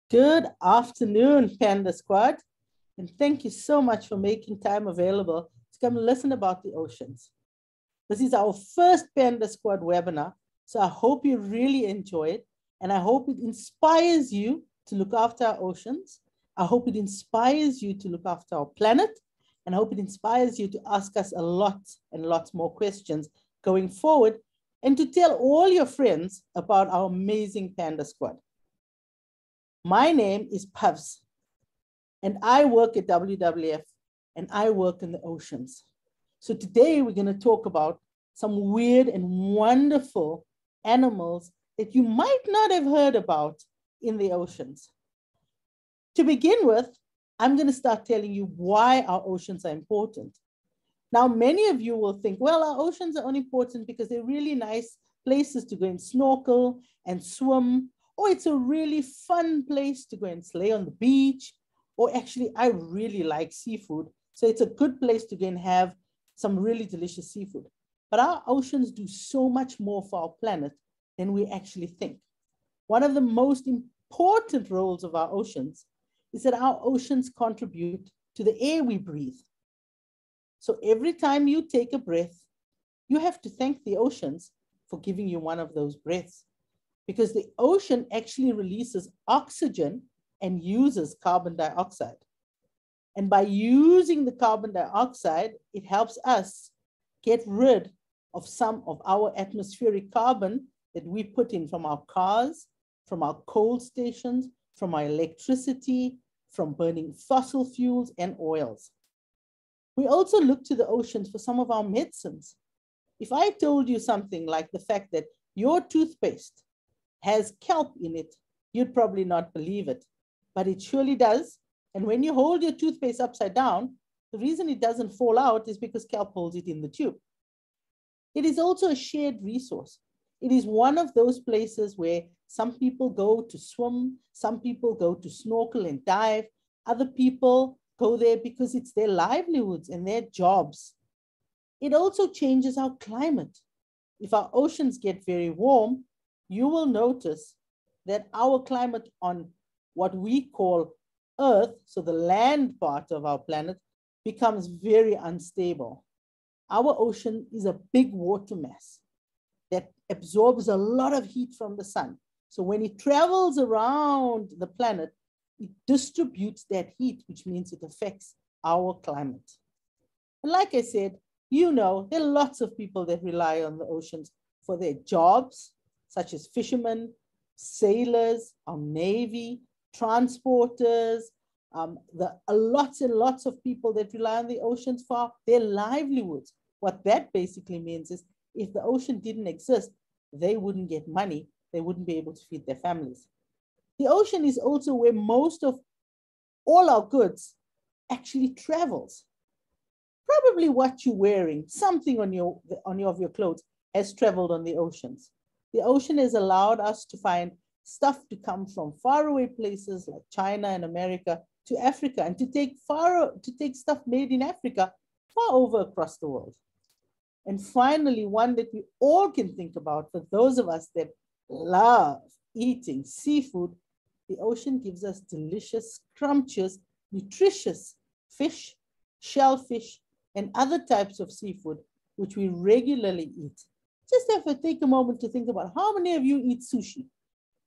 Good afternoon, Panda Squad, and thank you so much for making time available to come listen about the oceans. This is our first Panda Squad webinar, so I hope you really enjoy it, and I hope it inspires you to look after our oceans. I hope it inspires you to look after our planet, and I hope it inspires you to ask us a lot and lots more questions going forward, and to tell all your friends about our amazing Panda Squad. My name is Pavs, and I work at WWF, and I work in the oceans. So today we're going to talk about some weird and wonderful animals that you might not have heard about in the oceans. To begin with, I'm going to start telling you why our oceans are important. Now, many of you will think, well, our oceans are only important because they're really nice places to go and snorkel and swim, or it's a really fun place to go and slay on the beach, or actually, I really like seafood, so it's a good place to go and have some really delicious seafood. But our oceans do so much more for our planet than we actually think. One of the most important roles of our oceans is that our oceans contribute to the air we breathe. So every time you take a breath, you have to thank the oceans for giving you one of those breaths, because the ocean actually releases oxygen and uses carbon dioxide. And by using the carbon dioxide, it helps us get rid of some of our atmospheric carbon that we put in from our cars, from our coal stations, from our electricity, from burning fossil fuels and oils. We also look to the oceans for some of our medicines. If I told you something like the fact that your toothpaste has kelp in it, you'd probably not believe it, but it surely does. And when you hold your toothpaste upside down, the reason it doesn't fall out is because kelp holds it in the tube. It is also a shared resource. It is one of those places where some people go to swim, some people go to snorkel and dive, other people go there because it's their livelihoods and their jobs. It also changes our climate. If our oceans get very warm, you will notice that our climate on what we call Earth, so the land part of our planet, becomes very unstable. Our ocean is a big water mass that absorbs a lot of heat from the sun. So when it travels around the planet, it distributes that heat, which means it affects our climate. And like I said, you know, there are lots of people that rely on the oceans for their jobs, such as fishermen, sailors, our Navy, transporters, lots and lots of people that rely on the oceans for their livelihoods. What that basically means is if the ocean didn't exist, they wouldn't get money, they wouldn't be able to feed their families. The ocean is also where most of all our goods actually travels. Probably what you're wearing, something on your clothes has traveled on the oceans. The ocean has allowed us to find stuff to come from faraway places like China and America to Africa, and to take stuff made in Africa far over across the world. And finally, one that we all can think about for those of us that love eating seafood, the ocean gives us delicious, scrumptious, nutritious fish, shellfish, and other types of seafood, which we regularly eat. Just have to take a moment to think about how many of you eat sushi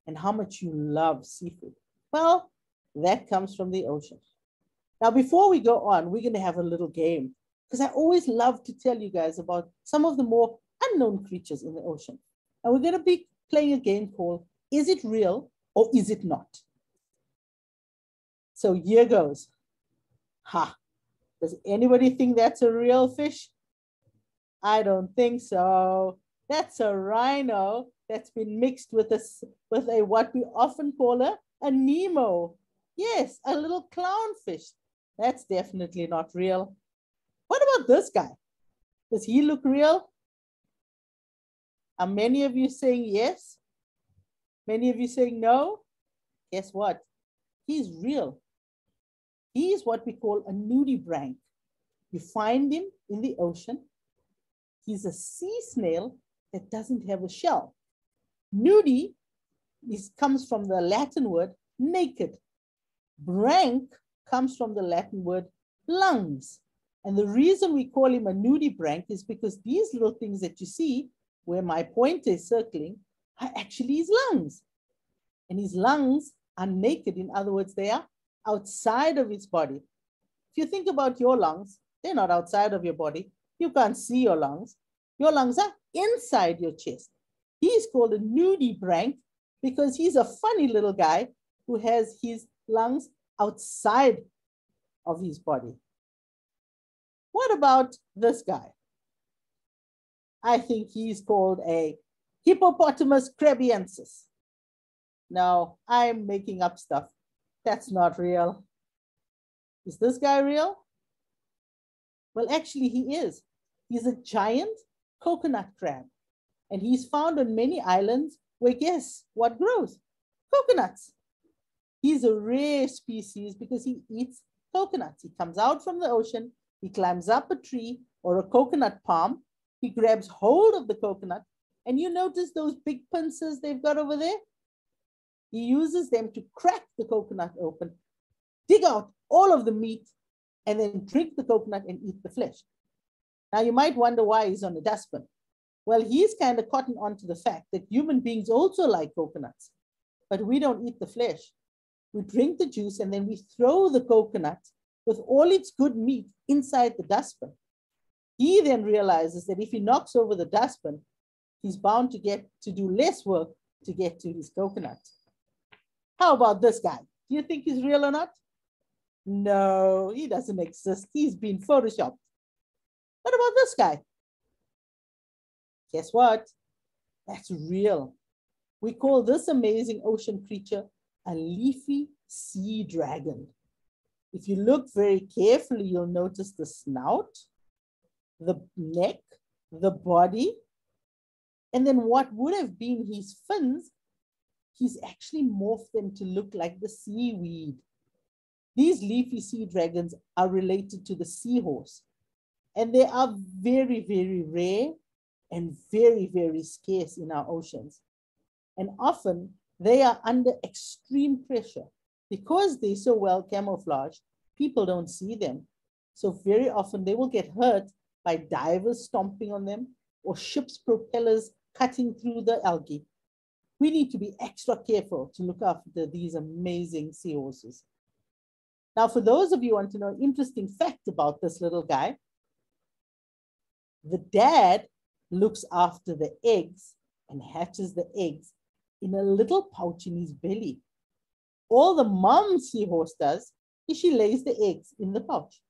and how much you love seafood. Well, that comes from the ocean. Now, before we go on, we're going to have a little game, because I always love to tell you guys about some of the more unknown creatures in the ocean. And we're going to be playing a game called, Is It Real or Is It Not? So here goes. Ha! Does anybody think that's a real fish? I don't think so. That's a rhino that's been mixed with a what we often call a Nemo. Yes, a little clownfish. That's definitely not real. What about this guy? Does he look real? Are many of you saying yes? Many of you saying no? Guess what? He's real. He is what we call a nudibranch. You find him in the ocean. He's a sea snail that doesn't have a shell. Nudi comes from the Latin word naked. Branch comes from the Latin word lungs. And the reason we call him a nudibranch is because these little things that you see, where my pointer is circling, are actually his lungs. And his lungs are naked. In other words, they are outside of his body. If you think about your lungs, they're not outside of your body. You can't see your lungs. Your lungs are inside your chest. He's called a nudibranch because he's a funny little guy who has his lungs outside of his body. What about this guy? I think he's called a Hippopotamus crabiensis. Now, I'm making up stuff. That's not real. Is this guy real? Well, actually, he is. He's a giant coconut crab. And he's found on many islands where, guess what grows? Coconuts. He's a rare species because he eats coconuts. He comes out from the ocean, he climbs up a tree or a coconut palm, he grabs hold of the coconut, and you notice those big pincers they've got over there? He uses them to crack the coconut open, dig out all of the meat, and then drink the coconut and eat the flesh. Now you might wonder why he's on a dustbin. Well, he's kind of cotton onto the fact that human beings also like coconuts, but we don't eat the flesh. We drink the juice and then we throw the coconut with all its good meat inside the dustbin. He then realizes that if he knocks over the dustbin, he's bound to do less work to get to his coconut. How about this guy? Do you think he's real or not? No, he doesn't exist. He's been photoshopped. What about this guy? Guess what? That's real. We call this amazing ocean creature a leafy sea dragon. If you look very carefully, you'll notice the snout, the neck, the body, and then what would have been his fins, he's actually morphed them to look like the seaweed. These leafy sea dragons are related to the seahorse, and they are very, very rare and very, very scarce in our oceans. And often they are under extreme pressure. Because they're so well camouflaged, people don't see them. So very often they will get hurt by divers stomping on them or ships' propellers cutting through the algae. We need to be extra careful to look after these amazing seahorses. Now, for those of you who want to know an interesting fact about this little guy, the dad looks after the eggs and hatches the eggs in a little pouch in his belly. All the mom seahorse does is she lays the eggs in the pouch.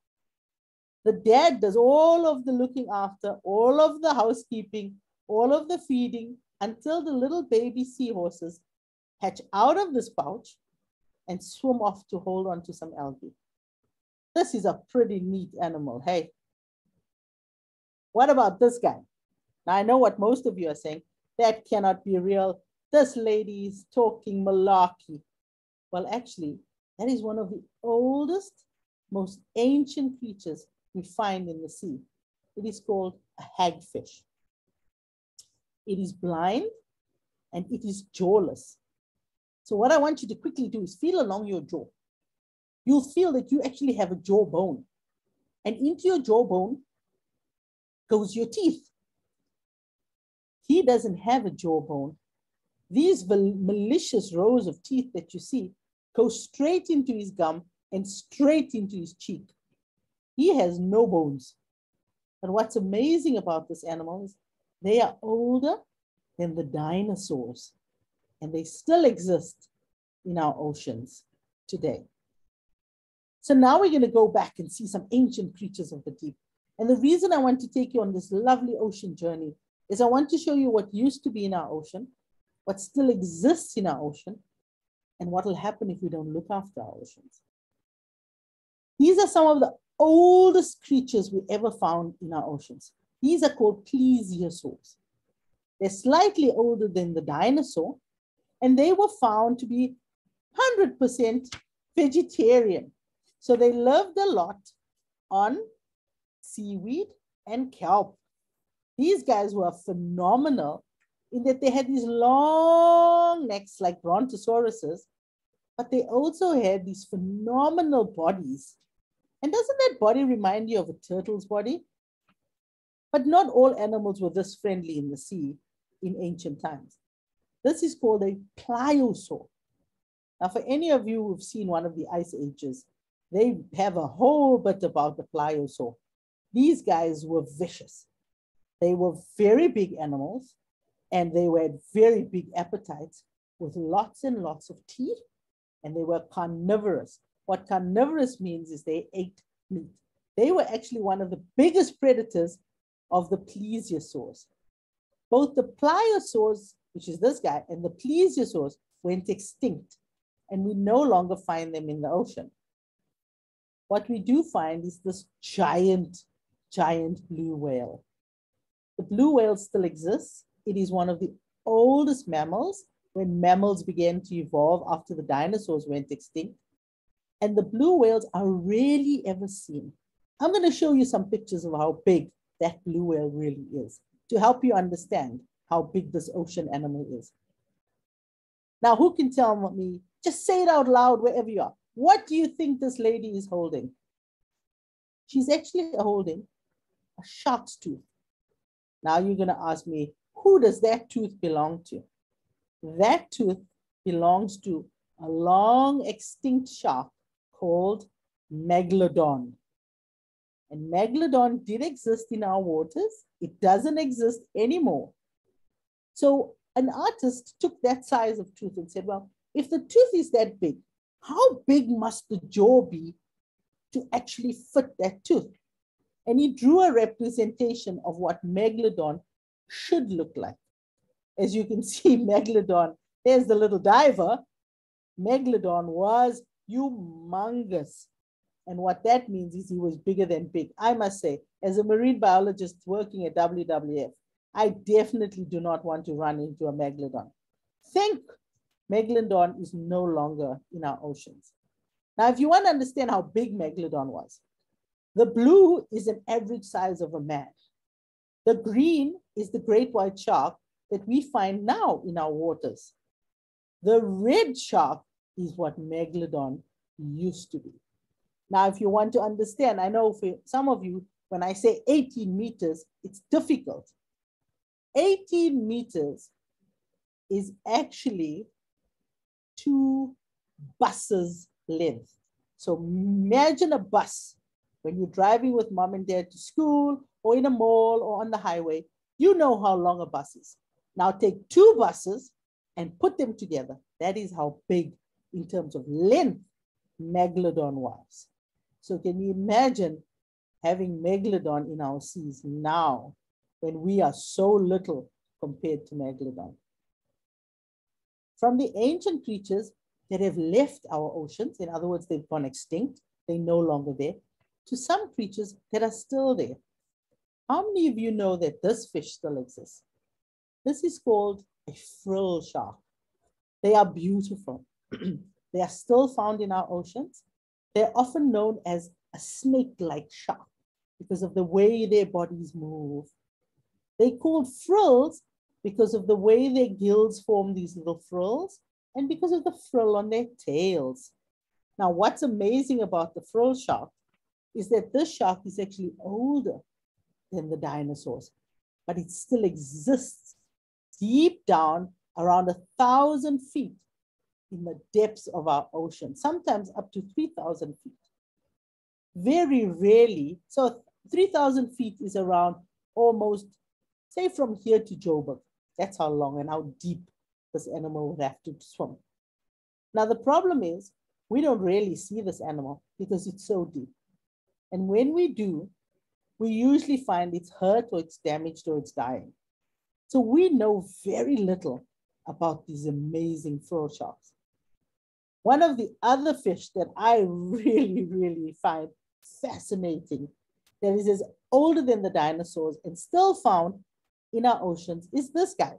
The dad does all of the looking after, all of the housekeeping, all of the feeding until the little baby seahorses hatch out of this pouch and swim off to hold on to some algae. This is a pretty neat animal, hey? What about this guy? Now I know what most of you are saying, that cannot be real. This lady is talking malarkey. Well, actually, that is one of the oldest, most ancient creatures we find in the sea. It is called a hagfish. It is blind and it is jawless. So what I want you to quickly do is feel along your jaw. You'll feel that you actually have a jawbone. And into your jawbone goes your teeth. He doesn't have a jawbone. These malicious rows of teeth that you see go straight into his gum and straight into his cheek. He has no bones. And what's amazing about this animal is they are older than the dinosaurs, and they still exist in our oceans today. So now we're going to go back and see some ancient creatures of the deep. And the reason I want to take you on this lovely ocean journey is I want to show you what used to be in our ocean, what still exists in our ocean, and what will happen if we don't look after our oceans. These are some of the oldest creatures we ever found in our oceans. These are called plesiosaurs. They're slightly older than the dinosaur, and they were found to be 100% vegetarian. So they lived a lot on seaweed and kelp. These guys were phenomenal in that they had these long necks like brontosauruses, but they also had these phenomenal bodies. And doesn't that body remind you of a turtle's body? But not all animals were this friendly in the sea in ancient times. This is called a pliosaur. Now, for any of you who've seen one of the ice ages, they have a whole bit about the pliosaur. These guys were vicious. They were very big animals, and they had very big appetites with lots and lots of teeth, and they were carnivorous. What carnivorous means is they ate meat. They were actually one of the biggest predators of the plesiosaurs. Both the pliosaurs, which is this guy, and the plesiosaurs went extinct, and we no longer find them in the ocean. What we do find is this giant blue whale. The blue whale still exists. It is one of the oldest mammals when mammals began to evolve after the dinosaurs went extinct. And the blue whales are rarely ever seen. I'm going to show you some pictures of how big that blue whale really is to help you understand how big this ocean animal is. Now, who can tell me, just say it out loud wherever you are. What do you think this lady is holding? She's actually holding a shark's tooth. Now you're going to ask me, who does that tooth belong to? That tooth belongs to a long extinct shark called Megalodon. And Megalodon did exist in our waters. It doesn't exist anymore. So an artist took that size of tooth and said, well, if the tooth is that big, how big must the jaw be to actually fit that tooth? And he drew a representation of what Megalodon should look like. As you can see, Megalodon, there's the little diver. Megalodon was humongous. And what that means is he was bigger than big. I must say, as a marine biologist working at WWF, I definitely do not want to run into a Megalodon. Think Megalodon is no longer in our oceans. Now, if you want to understand how big Megalodon was, the blue is an average size of a man. The green is the great white shark that we find now in our waters. The red shark is what Megalodon used to be. Now, if you want to understand, I know for some of you, when I say 18 meters, it's difficult. 18 meters is actually 2 buses length. So imagine a bus when you're driving with mom and dad to school or in a mall or on the highway. You know how long a bus is. Now take 2 buses and put them together. That is how big in terms of length Megalodon was. So can you imagine having Megalodon in our seas now when we are so little compared to Megalodon? From the ancient creatures that have left our oceans, in other words, they've gone extinct, they're no longer there, to some creatures that are still there. How many of you know that this fish still exists? This is called a frill shark. They are beautiful. They are still found in our oceans. They're often known as a snake-like shark because of the way their bodies move. They're called frills because of the way their gills form these little frills and because of the frill on their tails. Now, what's amazing about the frill shark is that this shark is actually older than the dinosaurs, but it still exists deep down around 1,000 feet in the depths of our ocean, sometimes up to 3,000 feet. Very rarely, so 3,000 feet is around almost, say from here to Joburg. That's how long and how deep this animal would have to swim. Now the problem is, we don't really see this animal because it's so deep. And when we do, we usually find it's hurt or it's damaged or it's dying. So we know very little about these amazing frill sharks. One of the other fish that I really find fascinating, that is as older than the dinosaurs and still found in our oceans, is this guy.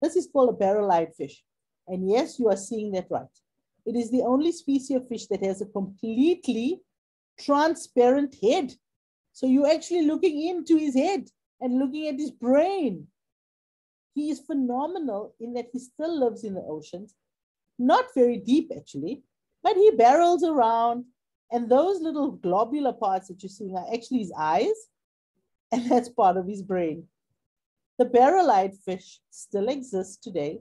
This is called a barrel-eyed fish. And yes, you are seeing that right. It is the only species of fish that has a completely transparent head. So you're actually looking into his head and looking at his brain. He is phenomenal in that he still lives in the oceans. not very deep actually, but he barrels around, and those little globular parts that you're seeing are actually his eyes, and that's part of his brain. The barrel-eyed fish still exists today.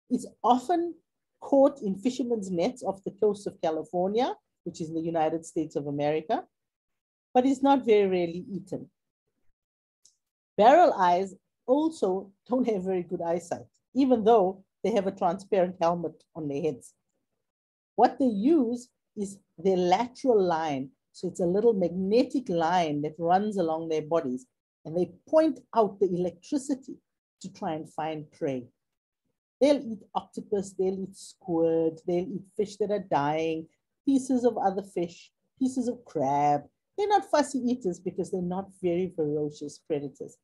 It's often caught in fishermen's nets off the coast of California, which is in the United States of America, but is not very rarely eaten. Barrel eyes also don't have very good eyesight, even though they have a transparent helmet on their heads. What they use is their lateral line. So it's a little magnetic line that runs along their bodies, and they point out the electricity to try and find prey. They'll eat octopus, they'll eat squid, they'll eat fish that are dying, pieces of other fish, pieces of crab. They're not fussy eaters because they're not very ferocious predators,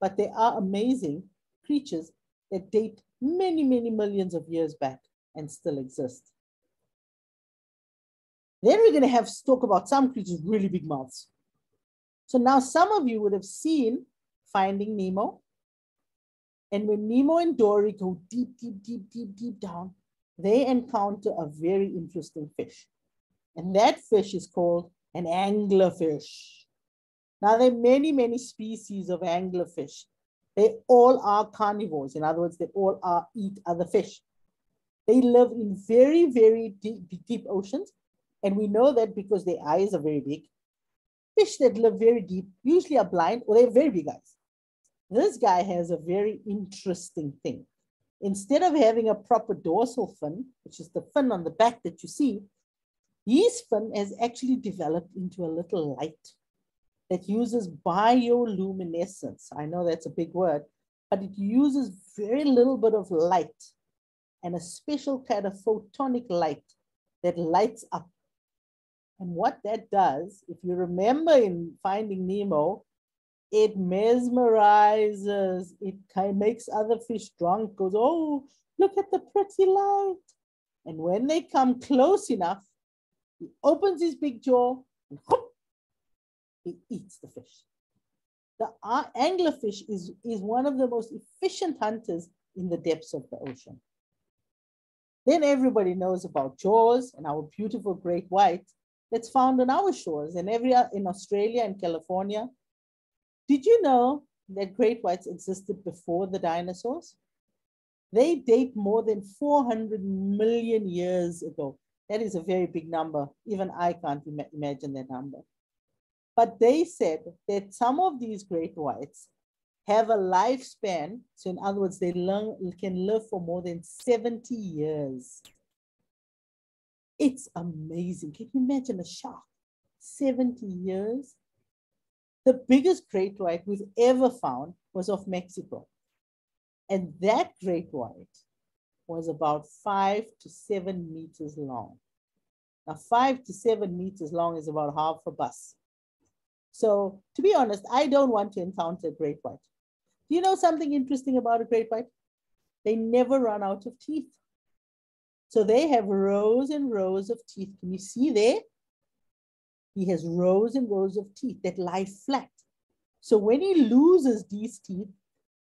but they are amazing creatures that date many, many millions of years back and still exist. Then we're going to talk about some creatures with really big mouths. So now some of you would have seen Finding Nemo. And when Nemo and Dory go deep, deep, deep, deep, deep down, they encounter a very interesting fish. And that fish is called an anglerfish. Now, there are many, many species of anglerfish. They all are carnivores. In other words, they all eat other fish. They live in very, very deep oceans. And we know that because their eyes are very big. Fish that live very deep usually are blind or they have very big eyes. This guy has a very interesting thing. Instead of having a proper dorsal fin, which is the fin on the back that you see, his fin has actually developed into a little light that uses bioluminescence. I know that's a big word, but it uses very little bit of light and a special kind of photonic light that lights up. And what that does, if you remember in Finding Nemo, it mesmerizes, it kind of makes other fish drunk, goes, oh, look at the pretty light. And when they come close enough, he opens his big jaw and whoop, he eats the fish. The anglerfish is one of the most efficient hunters in the depths of the ocean. Then everybody knows about Jaws and our beautiful great white that's found on our shores and in Australia and California. Did you know that great whites existed before the dinosaurs? They date more than 400 million years ago. That is a very big number. Even I can't imagine that number. But they said that some of these great whites have a lifespan. So in other words, they can live for more than 70 years. It's amazing. Can you imagine a shark? 70 years? The biggest great white we've ever found was off Mexico. And that great white was about 5 to 7 meters long. Now, 5 to 7 meters long is about half a bus. So to be honest, I don't want to encounter a great white. Do you know something interesting about a great white? They never run out of teeth. So they have rows and rows of teeth. Can you see there? He has rows and rows of teeth that lie flat. So when he loses these teeth,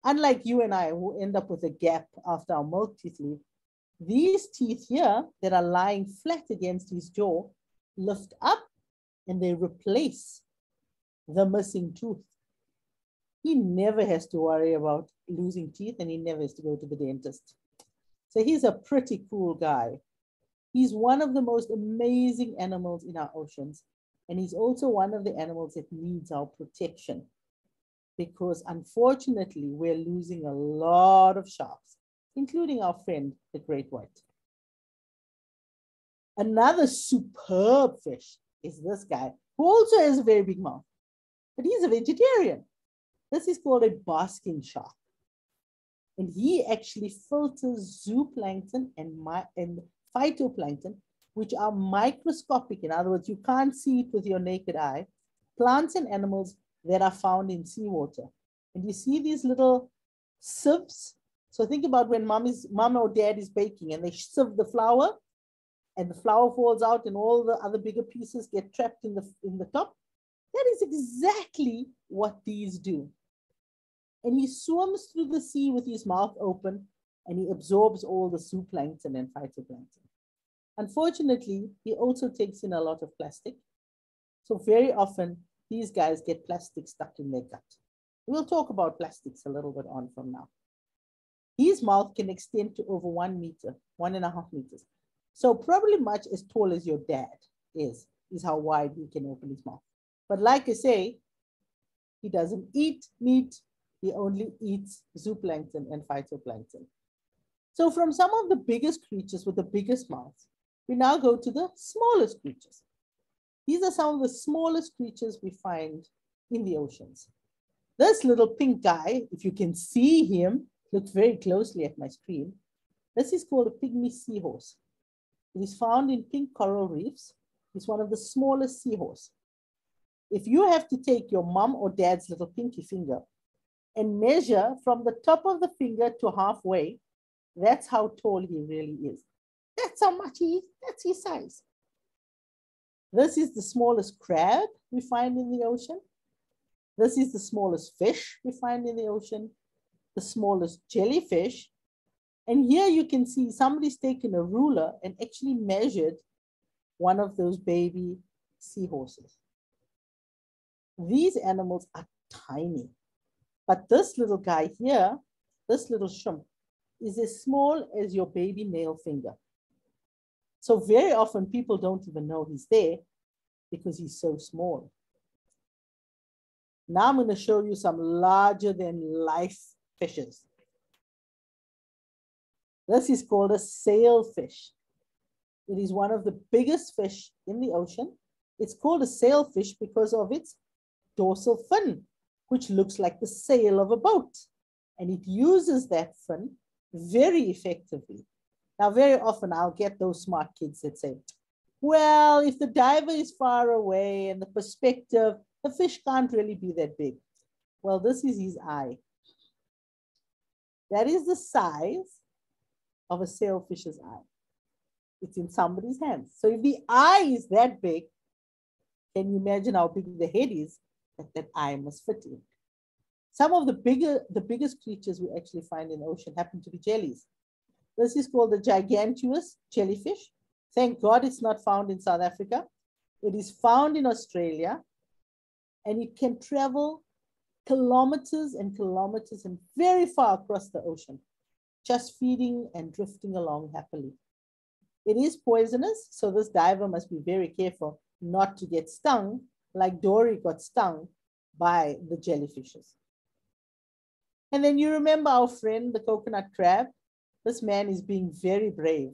unlike you and I who end up with a gap after our milk teeth leave, these teeth here that are lying flat against his jaw lift up and they replace the missing tooth. He never has to worry about losing teeth and he never has to go to the dentist. So he's a pretty cool guy. He's one of the most amazing animals in our oceans. And he's also one of the animals that needs our protection because unfortunately, we're losing a lot of sharks, including our friend, the great white. Another superb fish is this guy, who also has a very big mouth, but he's a vegetarian. This is called a basking shark. And he actually filters zooplankton and phytoplankton, which are microscopic. In other words, you can't see it with your naked eye. Plants and animals that are found in seawater. And you see these little sieves. So think about when mom or dad is baking and they sieve the flour and the flour falls out and all the other bigger pieces get trapped in the top. That is exactly what these do. And he swims through the sea with his mouth open, and he absorbs all the zooplankton and phytoplankton. Unfortunately, he also takes in a lot of plastic. So very often, these guys get plastic stuck in their gut. We'll talk about plastics a little bit on from now. His mouth can extend to over 1 meter, 1.5 meters. So probably much as tall as your dad is how wide he can open his mouth. But like I say, he doesn't eat meat. He only eats zooplankton and phytoplankton. So from some of the biggest creatures with the biggest mouths, we now go to the smallest creatures. These are some of the smallest creatures we find in the oceans. This little pink guy, if you can see him, look very closely at my screen. This is called a pygmy seahorse. It is found in pink coral reefs. It's one of the smallest seahorse. If you have to take your mom or dad's little pinky finger and measure from the top of the finger to halfway, that's how tall he really is. That's how much he is. That's his size. This is the smallest crab we find in the ocean. This is the smallest fish we find in the ocean, the smallest jellyfish. And here you can see somebody's taken a ruler and actually measured one of those baby seahorses. These animals are tiny, but this little guy here, this little shrimp, is as small as your baby nail finger. So very often people don't even know he's there because he's so small. Now I'm going to show you some larger than life fishes. This is called a sailfish. It is one of the biggest fish in the ocean. It's called a sailfish because of its dorsal fin, which looks like the sail of a boat. And it uses that fin very effectively. Now, very often I'll get those smart kids that say, well, if the diver is far away and the perspective, the fish can't really be that big. Well, this is his eye. That is the size of a sailfish's eye. It's in somebody's hands. So if the eye is that big, can you imagine how big the head is that eye must fit in? Some of the biggest creatures we actually find in the ocean happen to be jellies. This is called the giganteous jellyfish. Thank God it's not found in South Africa. It is found in Australia, and it can travel kilometers and kilometers and very far across the ocean, just feeding and drifting along happily. It is poisonous, so this diver must be very careful not to get stung, like Dory got stung by the jellyfishes. And then you remember our friend, the coconut crab? This man is being very brave.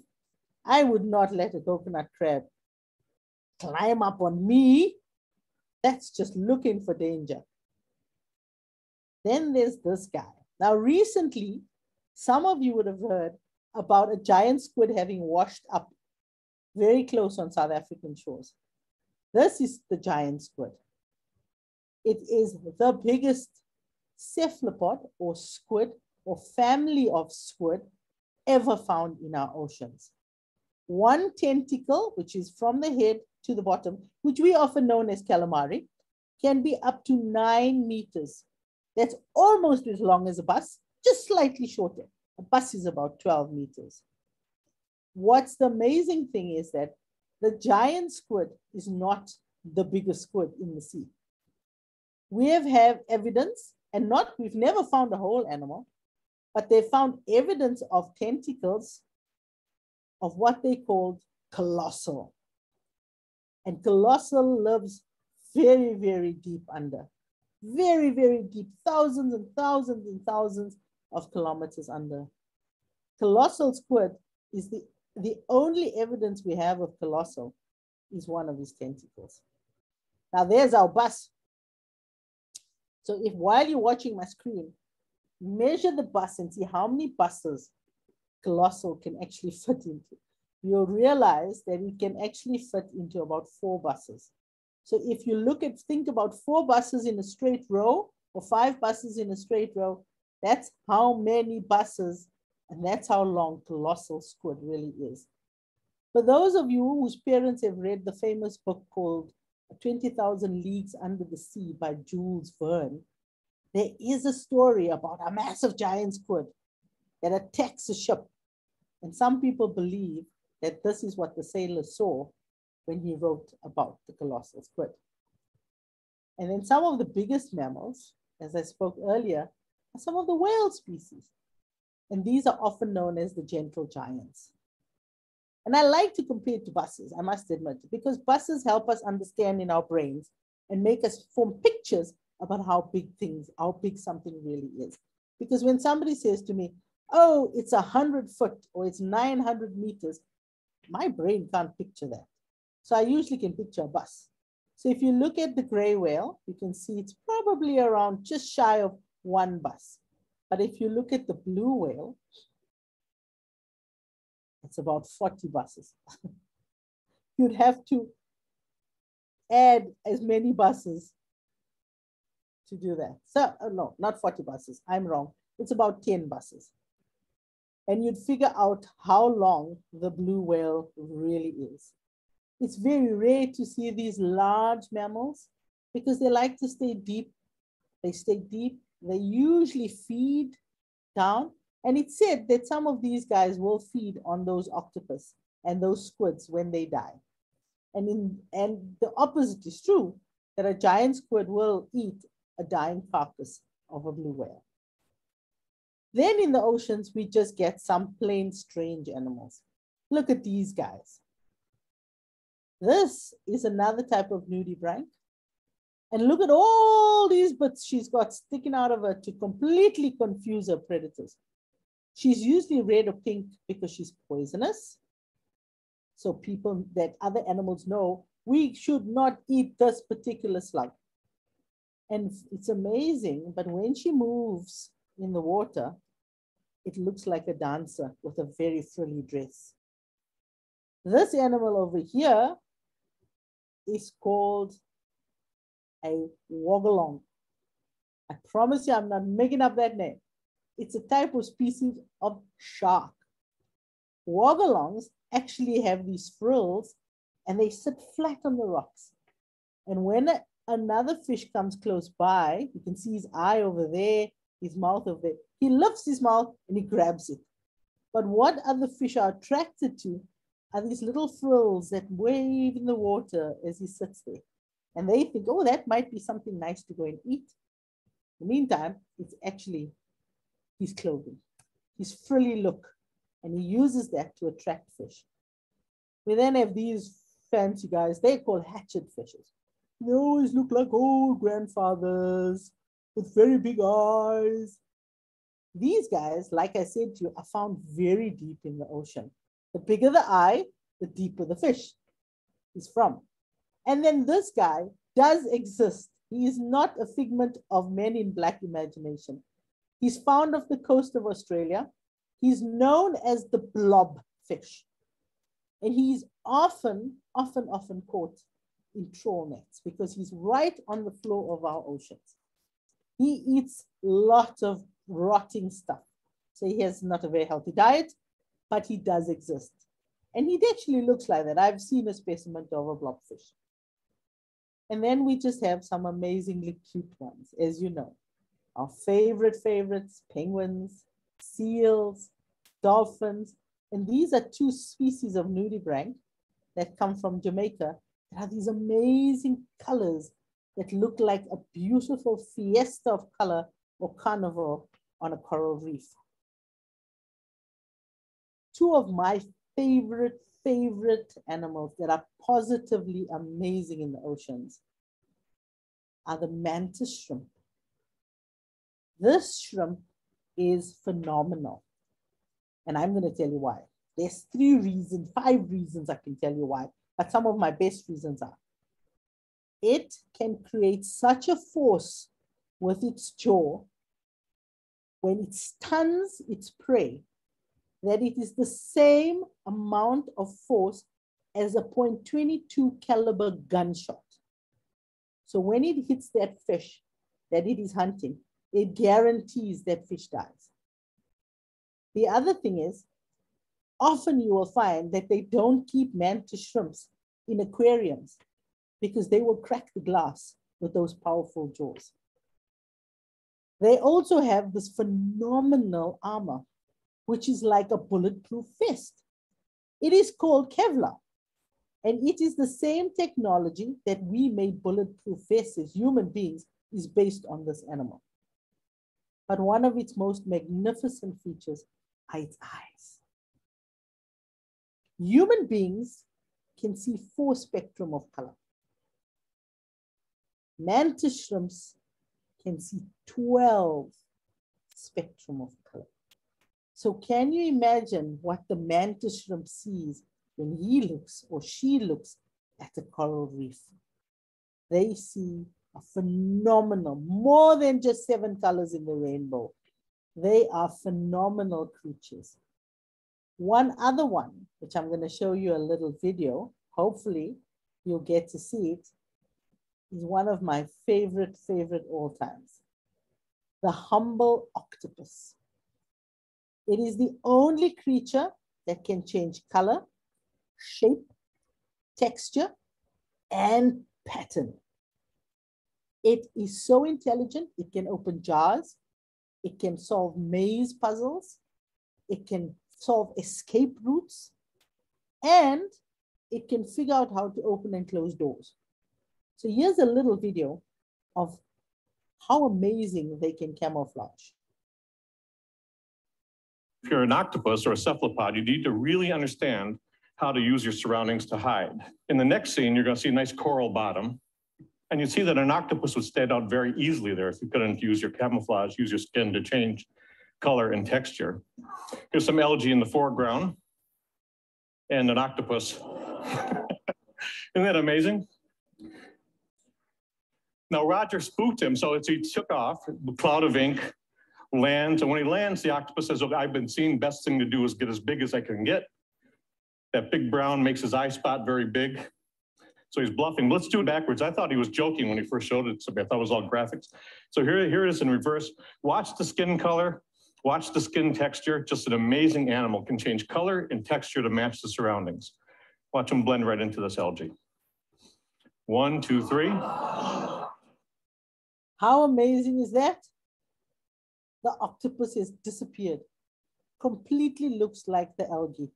I would not let a coconut crab climb up on me. That's just looking for danger. Then there's this guy. Now, recently, some of you would have heard about a giant squid having washed up very close on South African shores. This is the giant squid. It is the biggest cephalopod or squid or family of squid ever found in our oceans. One tentacle, which is from the head to the bottom, which we often know as calamari, can be up to 9 meters. That's almost as long as a bus, just slightly shorter. A bus is about 12 meters. What's the amazing thing is that the giant squid is not the biggest squid in the sea. We have evidence, and we've never found a whole animal, but they found evidence of tentacles of what they called colossal. And colossal lives very, very deep under. Very, very deep, thousands and thousands and thousands of kilometers under. Colossal squid is the only evidence we have of colossal is one of his tentacles. Now there's our bus. So if while you're watching my screen, measure the bus and see how many buses colossal can actually fit into. You'll realize that it can actually fit into about 4 buses. So if you think about 4 buses in a straight row or 5 buses in a straight row, that's how many buses, and that's how long colossal squid really is. For those of you whose parents have read the famous book called 20,000 Leagues Under the Sea by Jules Verne, there is a story about a massive giant squid that attacks a ship. And some people believe that this is what the sailor saw when he wrote about the colossal squid. And then some of the biggest mammals, as I spoke earlier, are some of the whale species. And these are often known as the gentle giants. And I like to compare it to buses, I must admit, because buses help us understand in our brains and make us form pictures about how big something really is. Because when somebody says to me, oh, it's 100 foot or it's 900 meters, my brain can't picture that. So I usually can picture a bus. So if you look at the gray whale, you can see it's probably around just shy of 1 bus. But if you look at the blue whale, it's about 40 buses. You'd have to add as many buses to do that. So, no, not 40 buses, I'm wrong. It's about 10 buses. And you'd figure out how long the blue whale really is. It's very rare to see these large mammals because they like to stay deep. They stay deep. They usually feed down. And it's said that some of these guys will feed on those octopus and those squids when they die. And the opposite is true, that a giant squid will eat a dying carcass of a blue whale. Then in the oceans, we just get some plain strange animals. Look at these guys. This is another type of nudibranch. And look at all these bits she's got sticking out of her to completely confuse her predators. She's usually red or pink because she's poisonous. So people that other animals know, we should not eat this particular slug. And it's amazing, but when she moves in the water, it looks like a dancer with a very frilly dress. This animal over here is called a wogglong. I promise you, I'm not making up that name. It's a type of species of shark. Wogglongs actually have these frills and they sit flat on the rocks. And when another fish comes close by, you can see his eye over there, his mouth over there. He lifts his mouth and he grabs it. But what other fish are attracted to are these little frills that wave in the water as he sits there. And they think, oh, that might be something nice to go and eat. In the meantime, it's actually his clothing, his frilly look. And he uses that to attract fish. We then have these fancy guys, they're called hatchet fishes. They always look like old grandfathers with very big eyes. These guys, like I said to you, are found very deep in the ocean. The bigger the eye, the deeper the fish is from. And then this guy does exist. He is not a figment of Men in Black imagination. He's found off the coast of Australia. He's known as the blob fish. And he's often caught in trawl nets because he's right on the floor of our oceans. He eats lots of rotting stuff. So he has not a very healthy diet, but he does exist. And he actually looks like that. I've seen a specimen of a blobfish. And then we just have some amazingly cute ones, as you know. Our favorites, penguins, seals, dolphins. And these are 2 species of nudibranch that come from Jamaica. There are these amazing colors that look like a beautiful fiesta of color or carnival on a coral reef. 2 of my favorite animals that are positively amazing in the oceans are the mantis shrimp. This shrimp is phenomenal. And I'm going to tell you why. There's 5 reasons I can tell you why, but some of my best reasons are. It can create such a force with its jaw when it stuns its prey that it is the same amount of force as a .22 caliber gunshot. So when it hits that fish that it is hunting, it guarantees that fish dies. The other thing is, often you will find that they don't keep mantis shrimps in aquariums because they will crack the glass with those powerful jaws. They also have this phenomenal armor. which is like a bulletproof vest. It is called Kevlar. And it is the same technology that we made bulletproof vests as human beings is based on this animal. But one of its most magnificent features are its eyes. Human beings can see 4 spectrum of color. Mantis shrimps can see 12 spectrum of color. So can you imagine what the mantis shrimp sees when he looks or she looks at a coral reef? They see a phenomenal, more than just 7 colors in the rainbow. They are phenomenal creatures. One other one, which I'm going to show you a little video, hopefully you'll get to see it, is one of my favorite all times. The humble octopus. It is the only creature that can change color, shape, texture, and pattern. It is so intelligent, it can open jars, it can solve maze puzzles, it can solve escape routes, and it can figure out how to open and close doors. So here's a little video of how amazing they can camouflage. If you're an octopus or a cephalopod, you need to really understand how to use your surroundings to hide. In the next scene, you're going to see a nice coral bottom. And you see that an octopus would stand out very easily there if you couldn't use your camouflage, use your skin to change color and texture. Here's some algae in the foreground and an octopus. Isn't that amazing? Now Roger spooked him, so he took off, the cloud of ink, lands, and when he lands, the octopus says, I've been seen, best thing to do is get as big as I can get. That big brown makes his eye spot very big. So he's bluffing. Let's do it backwards. I thought he was joking when he first showed it to me. I thought it was all graphics. So here it is in reverse. Watch the skin color, watch the skin texture. Just an amazing animal, can change color and texture to match the surroundings. Watch him blend right into this algae. 1, 2, 3. How amazing is that? The octopus has disappeared. Completely looks like the algae.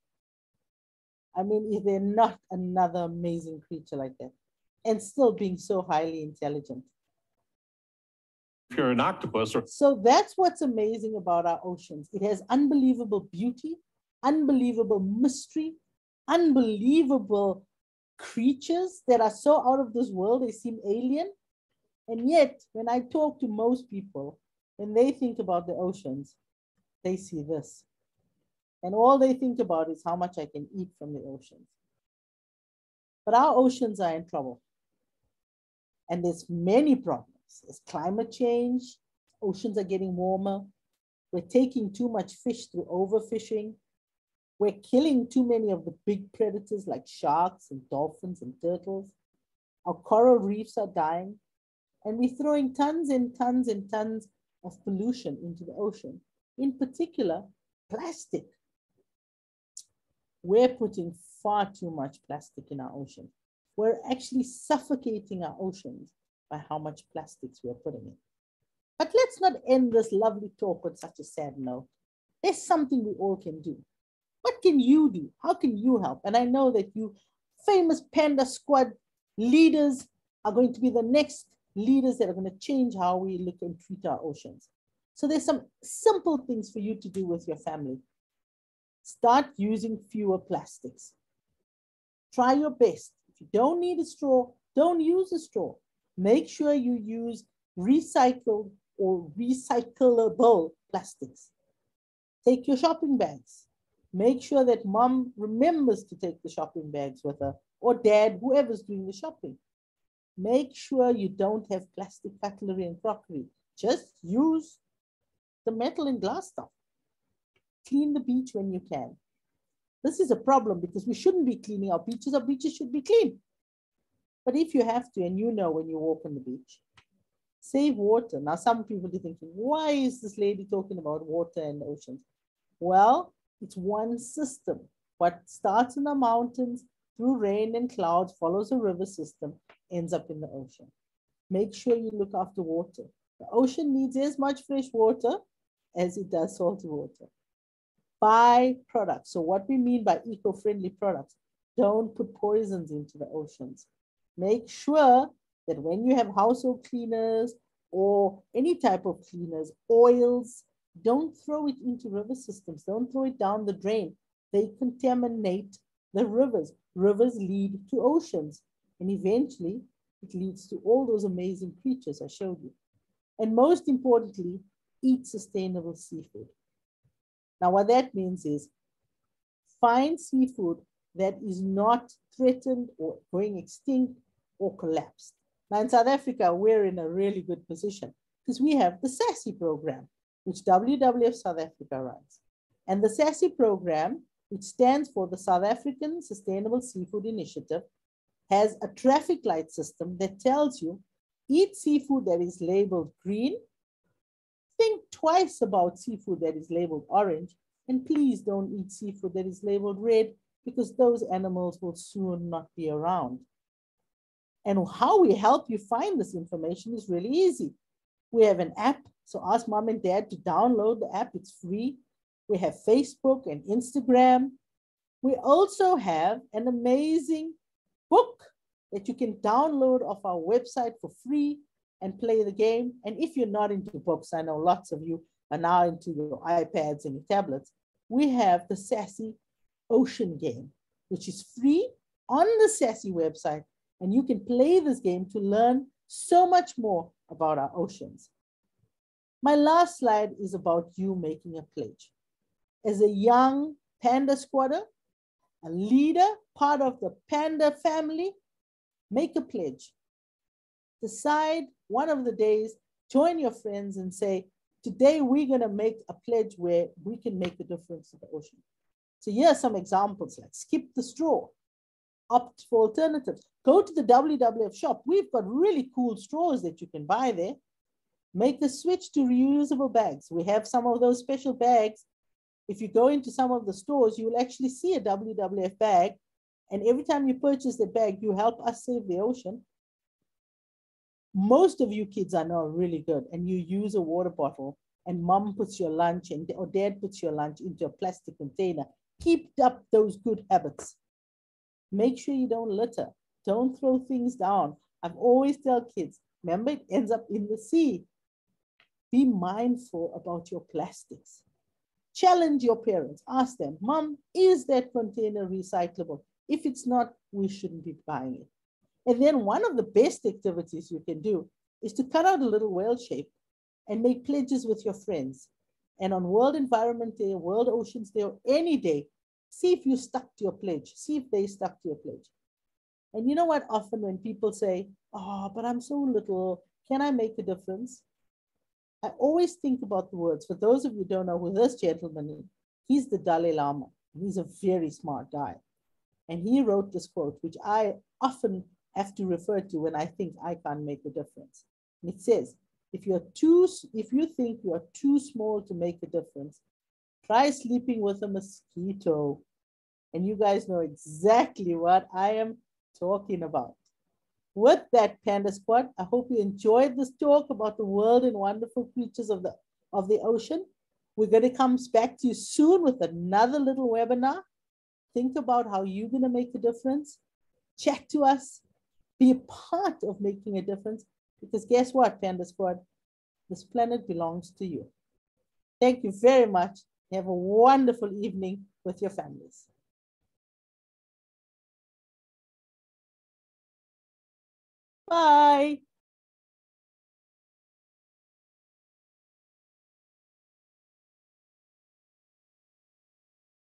I mean, is there not another amazing creature like that? And still being so highly intelligent. If you're an octopus or... So that's what's amazing about our oceans. It has unbelievable beauty, unbelievable mystery, unbelievable creatures that are so out of this world, they seem alien. And yet, when I talk to most people, when they think about the oceans, they see this. And all they think about is how much I can eat from the oceans. But our oceans are in trouble. And there's many problems. There's climate change, oceans are getting warmer. We're taking too much fish through overfishing. We're killing too many of the big predators like sharks and dolphins and turtles. Our coral reefs are dying. And we're throwing tons and tons and tons of pollution into the ocean. In particular, plastic. We're putting far too much plastic in our ocean. We're actually suffocating our oceans by how much plastics we're putting in. But let's not end this lovely talk on such a sad note. There's something we all can do. What can you do? How can you help? And I know that you famous Panda Squad leaders are going to be the next leaders that are going to change how we look and treat our oceans. So there's some simple things for you to do with your family. Start using fewer plastics. Try your best. If you don't need a straw, don't use a straw. Make sure you use recycled or recyclable plastics. Take your shopping bags. Make sure that mom remembers to take the shopping bags with her, or dad, whoever's doing the shopping. Make sure you don't have plastic cutlery and crockery. Just use the metal and glass stuff. Clean the beach when you can. This is a problem because we shouldn't be cleaning our beaches. Our beaches should be clean. But if you have to, and you know when you walk on the beach, save water. Now, some people are thinking, why is this lady talking about water and oceans? Well, it's one system. What starts in the mountains, through rain and clouds, follows a river system, ends up in the ocean. Make sure you look after water. The ocean needs as much fresh water as it does salty water. Buy products. So what we mean by eco-friendly products, don't put poisons into the oceans. Make sure that when you have household cleaners or any type of cleaners, oils, don't throw it into river systems. Don't throw it down the drain. They contaminate the rivers. Rivers lead to oceans. And eventually, it leads to all those amazing creatures I showed you. And most importantly, eat sustainable seafood. Now, what that means is find seafood that is not threatened or going extinct or collapsed. Now, in South Africa, we're in a really good position because we have the SASSI program, which WWF South Africa runs. And the SASSI program, which stands for the South African Sustainable Seafood Initiative, has a traffic light system that tells you, eat seafood that is labeled green, think twice about seafood that is labeled orange, and please don't eat seafood that is labeled red because those animals will soon not be around. And how we help you find this information is really easy. We have an app, so ask mom and dad to download the app, it's free. We have Facebook and Instagram. We also have an amazing book that you can download off our website for free and play the game. And if you're not into books, I know lots of you are now into your iPads and your tablets, we have the SASSI Ocean game, which is free on the SASSI website. And you can play this game to learn so much more about our oceans. My last slide is about you making a pledge. As a young Panda squatter, a leader, part of the Panda family, make a pledge. Decide one of the days, join your friends and say, today we're gonna make a pledge where we can make a difference to the ocean. So here are some examples, like skip the straw, opt for alternatives. Go to the WWF shop. We've got really cool straws that you can buy there. Make the switch to reusable bags. We have some of those special bags. If you go into some of the stores, you will actually see a WWF bag. And every time you purchase the bag, you help us save the ocean. Most of you kids I know are really good, and you use a water bottle and mom puts your lunch or dad puts your lunch into a plastic container. Keep up those good habits. Make sure you don't litter. Don't throw things down. I've always tell kids, remember, it ends up in the sea. Be mindful about your plastics. Challenge your parents. Ask them, Mom, is that container recyclable? If it's not, we shouldn't be buying it. And then one of the best activities you can do is to cut out a little whale shape and make pledges with your friends. And on World Environment Day, World Oceans Day, or any day, see if you stuck to your pledge. See if they stuck to your pledge. And you know what? Often when people say, oh, but I'm so little, can I make a difference? I always think about the words. For those of you who don't know who this gentleman is, he's the Dalai Lama. He's a very smart guy. And he wrote this quote, which I often have to refer to when I think I can't make a difference. And it says, if you think you are too small to make a difference, try sleeping with a mosquito. And you guys know exactly what I am talking about. With that, Panda Squad, I hope you enjoyed this talk about the world and wonderful creatures of the ocean. We're going to come back to you soon with another little webinar. Think about how you're going to make a difference. Chat to us. Be a part of making a difference. Because guess what, Panda Squad? This planet belongs to you. Thank you very much. Have a wonderful evening with your families. Bye.